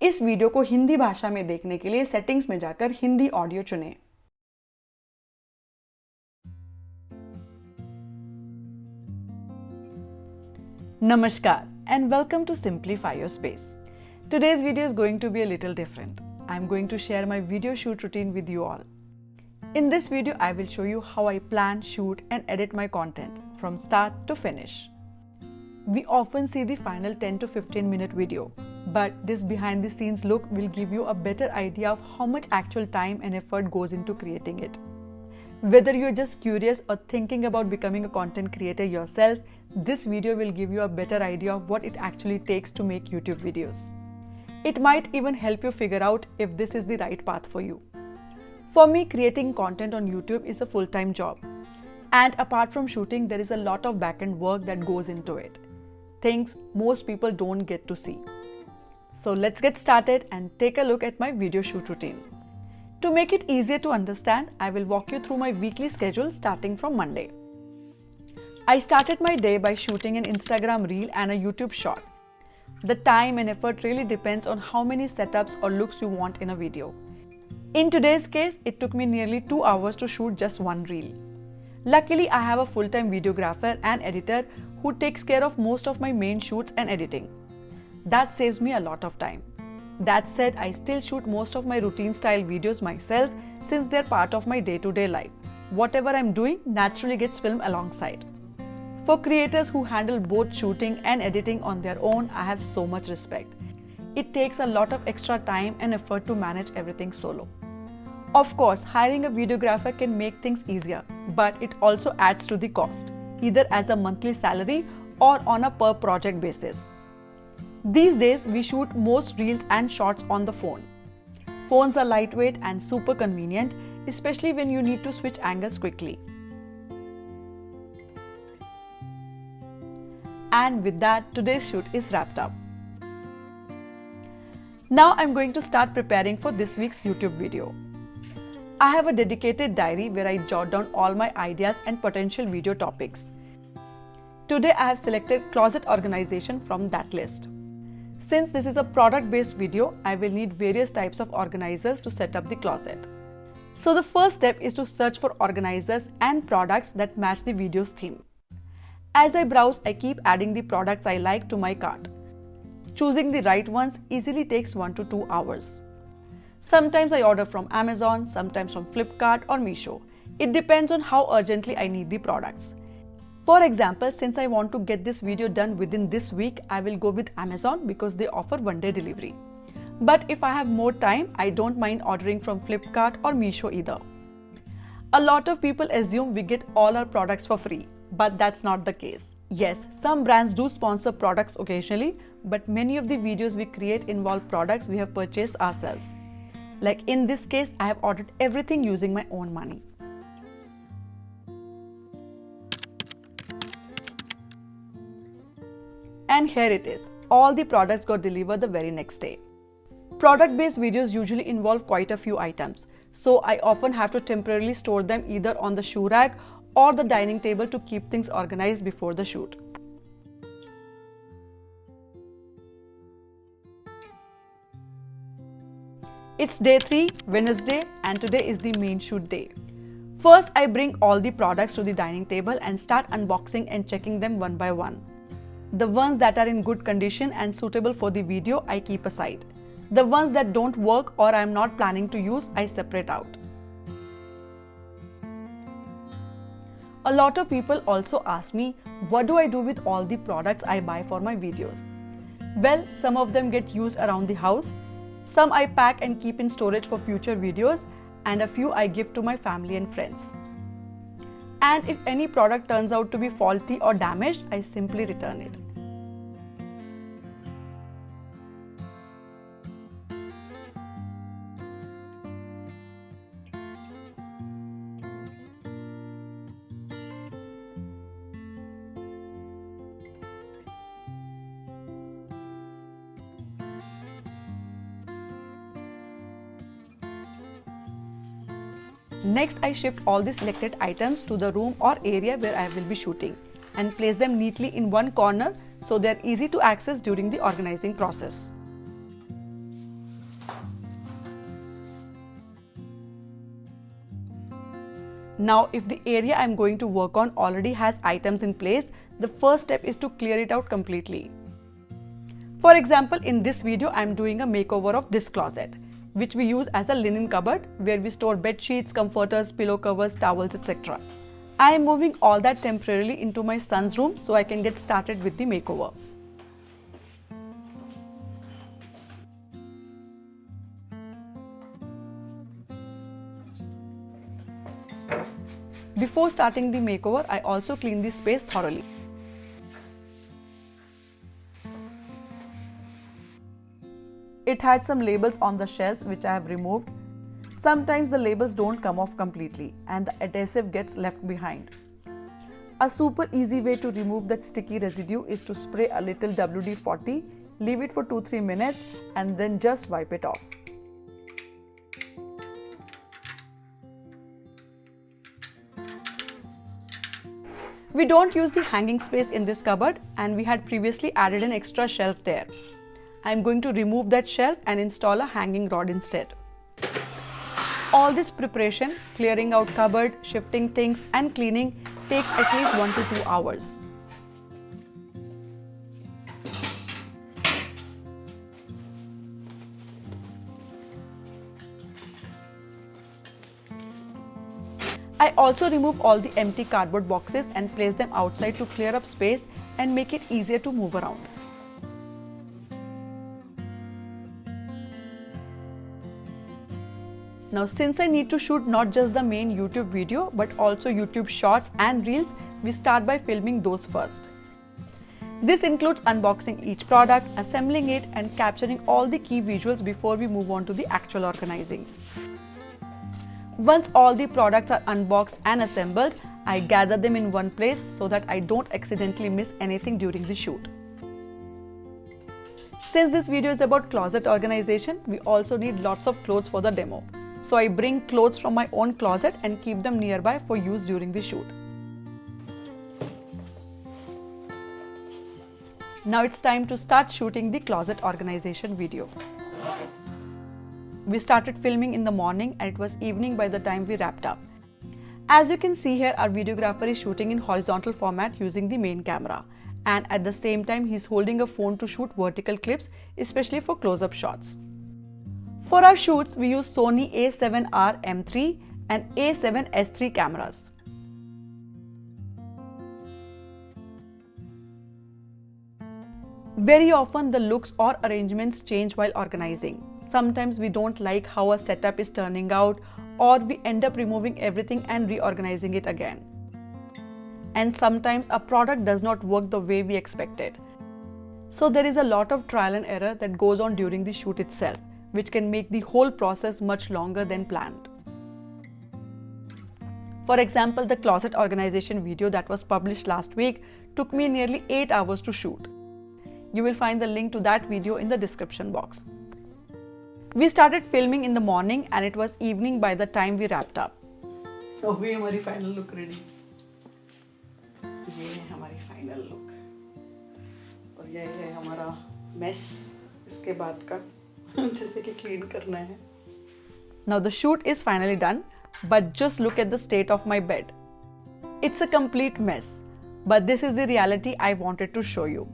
इस वीडियो को हिंदी भाषा में देखने के लिए सेटिंग्स में जाकर हिंदी ऑडियो चुनें। Namaskar and welcome to Simplify Your Space. Today's video is going to be a little different. I'm going to share my video shoot routine with you all. In this video, I will show you how I plan, shoot and edit my content from start to finish. We often see the final 10 to 15 minute video, but this behind the scenes look will give you a better idea of how much actual time and effort goes into creating it. Whether you're just curious or thinking about becoming a content creator yourself, this video will give you a better idea of what it actually takes to make YouTube videos. It might even help you figure out if this is the right path for you. For me, creating content on YouTube is a full-time job. And apart from shooting, there is a lot of backend work that goes into it. Things most people don't get to see. So let's get started and take a look at my video shoot routine. To make it easier to understand, I will walk you through my weekly schedule starting from Monday. I started my day by shooting an Instagram reel and a YouTube short. The time and effort really depends on how many setups or looks you want in a video. In today's case, it took me nearly 2 hours to shoot just one reel. Luckily, I have a full-time videographer and editor who takes care of most of my main shoots and editing. That saves me a lot of time. That said, I still shoot most of my routine style videos myself since they're part of my day-to-day life. Whatever I'm doing naturally gets filmed alongside. For creators who handle both shooting and editing on their own, I have so much respect. It takes a lot of extra time and effort to manage everything solo. Of course, hiring a videographer can make things easier, but it also adds to the cost, either as a monthly salary or on a per project basis. These days, we shoot most reels and shorts on the phone. Phones are lightweight and super convenient, especially when you need to switch angles quickly. And with that, today's shoot is wrapped up. Now I'm going to start preparing for this week's YouTube video. I have a dedicated diary where I jot down all my ideas and potential video topics. Today I have selected closet organization from that list. Since this is a product-based video, I will need various types of organizers to set up the closet. So the first step is to search for organizers and products that match the video's theme. As I browse, I keep adding the products I like to my cart. Choosing the right ones easily takes 1 to 2 hours. Sometimes I order from Amazon, sometimes from Flipkart or Meesho. It depends on how urgently I need the products. For example, since I want to get this video done within this week, I will go with Amazon because they offer one-day delivery. But if I have more time, I don't mind ordering from Flipkart or Meesho either. A lot of people assume we get all our products for free, but that's not the case. Yes, some brands do sponsor products occasionally, but many of the videos we create involve products we have purchased ourselves. Like in this case, I have ordered everything using my own money. And here it is. All the products got delivered the very next day. Product-based videos usually involve quite a few items, so I often have to temporarily store them either on the shoe rack or the dining table to keep things organized before the shoot. It's day 3, Wednesday, and today is the main shoot day. First, I bring all the products to the dining table and start unboxing and checking them one by one. The ones that are in good condition and suitable for the video, I keep aside. The ones that don't work or I am not planning to use, I separate out. A lot of people also ask me, what do I do with all the products I buy for my videos? Well, some of them get used around the house, some I pack and keep in storage for future videos, and a few I give to my family and friends. And if any product turns out to be faulty or damaged, I simply return it. Next, I shift all the selected items to the room or area where I will be shooting and place them neatly in one corner so they are easy to access during the organizing process. Now, if the area I'm going to work on already has items in place, the first step is to clear it out completely. For example, in this video, I'm doing a makeover of this closet, which we use as a linen cupboard where we store bed sheets, comforters, pillow covers, towels, etc. I am moving all that temporarily into my son's room so I can get started with the makeover. Before starting the makeover, I also clean the space thoroughly. It had some labels on the shelves which I have removed. Sometimes the labels don't come off completely and the adhesive gets left behind. A super easy way to remove that sticky residue is to spray a little WD-40, leave it for 2-3 minutes and then just wipe it off. We don't use the hanging space in this cupboard and we had previously added an extra shelf there. I am going to remove that shelf and install a hanging rod instead. All this preparation, clearing out cupboard, shifting things and cleaning takes at least 1 to 2 hours. I also remove all the empty cardboard boxes and place them outside to clear up space and make it easier to move around. Now, since I need to shoot not just the main YouTube video but also YouTube shorts and reels, we start by filming those first. This includes unboxing each product, assembling it and capturing all the key visuals before we move on to the actual organizing. Once all the products are unboxed and assembled, I gather them in one place so that I don't accidentally miss anything during the shoot. Since this video is about closet organization, we also need lots of clothes for the demo. So I bring clothes from my own closet and keep them nearby for use during the shoot. Now it's time to start shooting the closet organization video. We started filming in the morning and it was evening by the time we wrapped up. As you can see here, our videographer is shooting in horizontal format using the main camera. And at the same time, he's holding a phone to shoot vertical clips, especially for close-up shots. For our shoots, we use Sony a7R M3 and a7S3 cameras. Very often the looks or arrangements change while organizing. Sometimes we don't like how a setup is turning out or we end up removing everything and reorganizing it again. And sometimes a product does not work the way we expected. So there is a lot of trial and error that goes on during the shoot itself, which can make the whole process much longer than planned. For example, the closet organization video that was published last week took me nearly 8 hours to shoot. You will find the link to that video in the description box. We started filming in the morning and it was evening by the time we wrapped up. तो हुई हमारी final look ready. ये है हमारी final look. और ये है हमारा mess इसके बाद का जैसे कि clean करना है. Now the shoot is finally done, but just look at the state of my bed. It's a complete mess, but this is the reality I wanted to show you.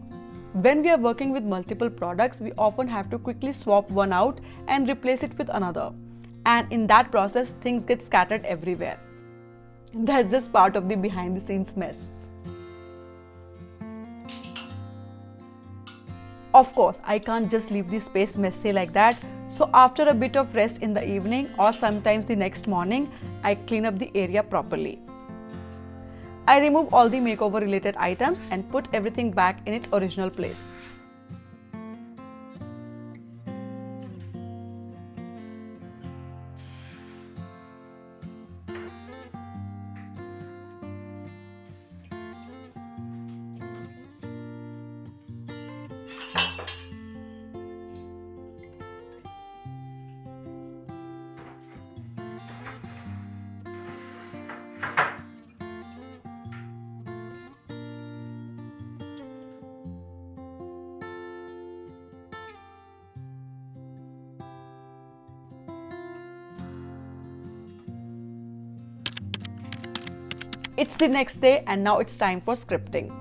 When we are working with multiple products, we often have to quickly swap one out and replace it with another. And in that process, things get scattered everywhere. That's just part of the behind the scenes mess. Of course, I can't just leave the space messy like that. So after a bit of rest in the evening or sometimes the next morning, I clean up the area properly. I remove all the makeover related items and put everything back in its original place. It's the next day and now it's time for scripting.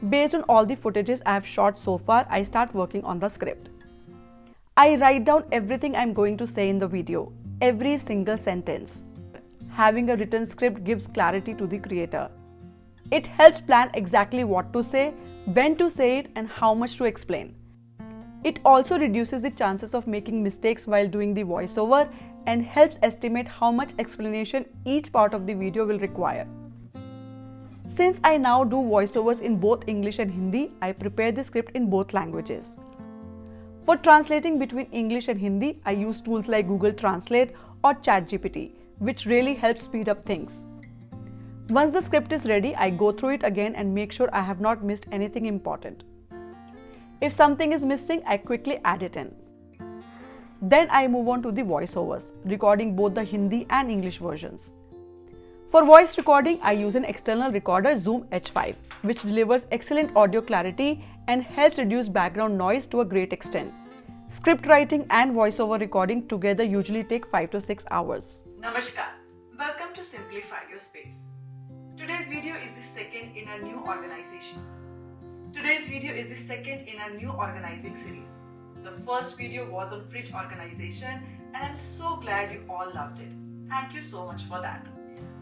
Based on all the footages I have shot so far, I start working on the script. I write down everything I'm going to say in the video, every single sentence. Having a written script gives clarity to the creator. It helps plan exactly what to say, when to say it, and how much to explain. It also reduces the chances of making mistakes while doing the voiceover and helps estimate how much explanation each part of the video will require. Since I now do voiceovers in both English and Hindi, I prepare the script in both languages. For translating between English and Hindi, I use tools like Google Translate or ChatGPT, which really helps speed up things. Once the script is ready, I go through it again and make sure I have not missed anything important. If something is missing, I quickly add it in. Then I move on to the voiceovers, recording both the Hindi and English versions. For voice recording, I use an external recorder Zoom H5, which delivers excellent audio clarity and helps reduce background noise to a great extent. Script writing and voiceover recording together usually take 5 to 6 hours. Namaskar. Welcome to Simplify Your Space. Today's video is the second in our new organization. Today's video is the second in our new organizing series. The first video was on fridge organization and I'm so glad you all loved it. Thank you so much for that.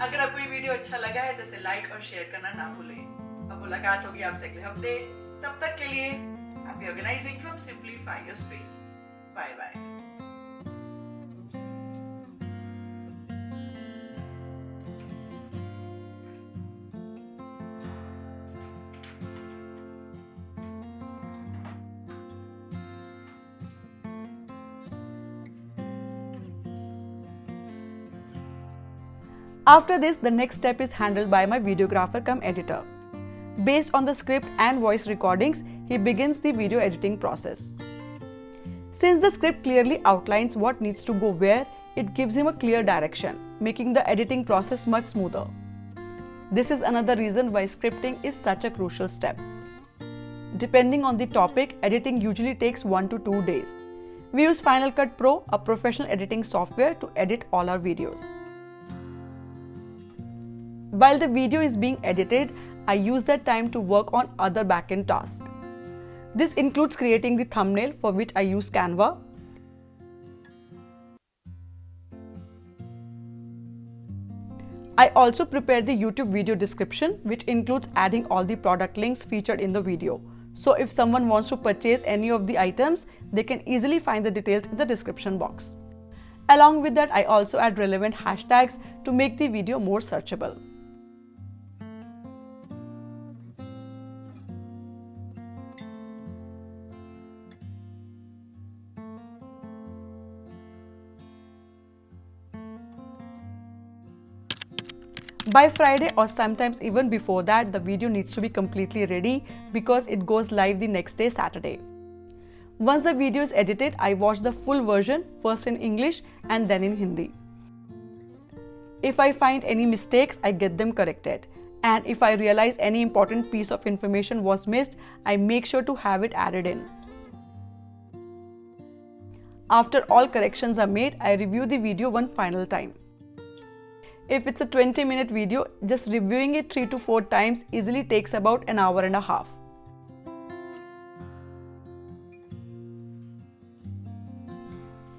अगर आपको ये video अच्छा लगा है तो इसे like और share करना ना भूलें। अब मुलाकात होगी आपसे अगले हफ्ते। तब तक के लिए happy organising from simplify your space. Bye bye. After this, the next step is handled by my videographer cum editor. Based on the script and voice recordings, he begins the video editing process. Since the script clearly outlines what needs to go where, it gives him a clear direction, making the editing process much smoother. This is another reason why scripting is such a crucial step. Depending on the topic, editing usually takes 1 to 2 days. We use Final Cut Pro, a professional editing software, to edit all our videos. While the video is being edited, I use that time to work on other backend tasks. This includes creating the thumbnail, for which I use Canva. I also prepare the YouTube video description, which includes adding all the product links featured in the video. So if someone wants to purchase any of the items, they can easily find the details in the description box. Along with that, I also add relevant hashtags to make the video more searchable. By Friday or sometimes even before that, the video needs to be completely ready because it goes live the next day, Saturday. Once the video is edited, I watch the full version, first in English and then in Hindi. If I find any mistakes, I get them corrected. And if I realize any important piece of information was missed, I make sure to have it added in. After all corrections are made, I review the video one final time. If it's a 20-minute video, just reviewing it 3 to 4 times easily takes about an hour and a half.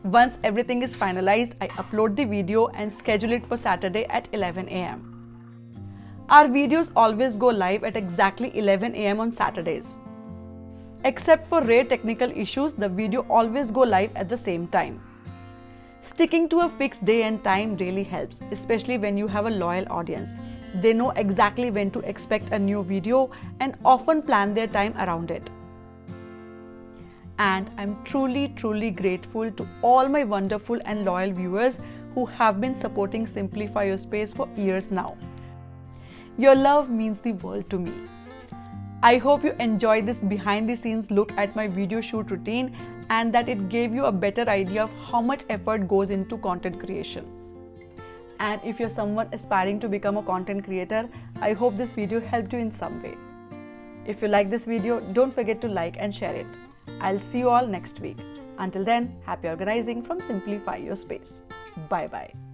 Once everything is finalized, I upload the video and schedule it for Saturday at 11 am. Our videos always go live at exactly 11 am on Saturdays. Except for rare technical issues, the video always go live at the same time. Sticking to a fixed day and time really helps, especially when you have a loyal audience. They know exactly when to expect a new video and often plan their time around it. And I'm truly grateful to all my wonderful and loyal viewers who have been supporting Simplify Your Space for years now. Your love means the world to me. I hope you enjoyed this behind the scenes look at my video shoot routine and that it gave you a better idea of how much effort goes into content creation. And if you're someone aspiring to become a content creator, I hope this video helped you in some way. If you like this video, don't forget to like and share it. I'll see you all next week. Until then, happy organizing from Simplify Your Space. Bye bye.